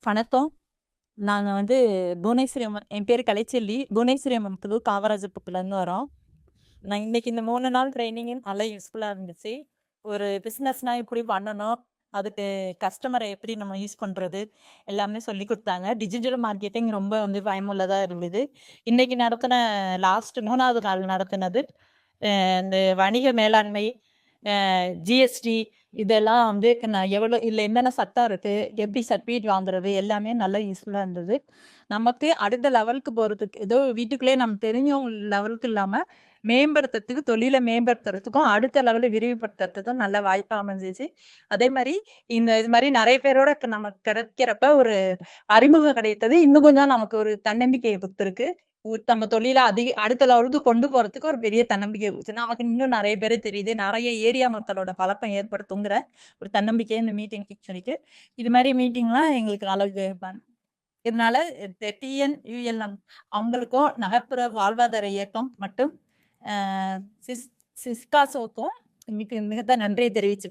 வணக்கம். நாங்க புவனேஸ்வரி அம்மன் என் பேரு கலைச்செல்வி. புவனேஸ்வரி அம்மன் புதூர் காமராஜர்புரத்துலேருந்து வரோம். நான் இன்னைக்கு இந்த 3 நாள் ட்ரைனிங்கு நல்லா யூஸ்ஃபுல்லா இருந்துச்சு. ஒரு பிஸ்னஸ்னா எப்படி பண்ணணும்? அதுக்கு கஸ்டமரை எப்படி நம்ம யூஸ் பண்றது? எல்லாமே சொல்லிக் குடுத்தாங்க. டிஜிட்டல் மார்க்கெட்டிங் ரொம்ப பயனுள்ளதா இருந்தது. இன்னைக்கு நடத்தின லாஸ்ட் 3வது நாள் நடத்தினது, இந்த வணிக மேலாண்மை, ஜிஎஸ்டி இதெல்லாம் நான் இதுல என்னென்ன சட்டம் இருக்கு, எப்படி சர்டிஃபிகேட் வாங்குறது எல்லாமே நல்லா யூஸ்ஃபுல்லா இருந்தது. நமக்கு அடுத்த லெவலுக்கு போறதுக்கு ஏதோ வீட்டுக்குள்ளேயே நம்ம தெரிஞ்சவங்க லெவலுக்கு இல்லாம மேம்படுத்துறதுக்கு, தொழிலை மேம்படுத்துறதுக்கும், அடுத்த லெவலில் விரிவுபடுத்துறதுக்கும் நல்ல வாய்ப்பா அமைஞ்சிச்சு. அதே மாதிரி இது மாதிரி நிறைய பேரோட நமக்கு கிடைக்கிறப்ப ஒரு அறிமுகம் கிடைத்தது இன்னும் கொஞ்சம் நமக்கு ஒரு தன்னம்பிக்கையை கொடுத்துருக்கு. நம்ம தொழிலை அடுத்த லெவலுக்கு கொண்டு போறதுக்கு ஒரு பெரிய தன்னம்பிக்கை கொடுத்து நமக்கு இன்னும் நிறைய பேர் தெரியுது. நிறைய ஏரியா மக்களோட பழக்கம் ஏற்படுத்துங்கிற ஒரு தன்னம்பிக்கையை இந்த மீட்டிங் சொல்லிட்டு இது மாதிரி மீட்டிங்லாம் எங்களுக்கு அளவுக்கு இதனால இந்த டிஎன்யூஎல்எம் அவங்களுக்கும் நகர்ப்புற வாழ்வாதார இயக்கம் மற்றும் சிஸ்காசோக்கும் மிக மிக நன்றியை தெரிவிச்சுக்கிறோம்.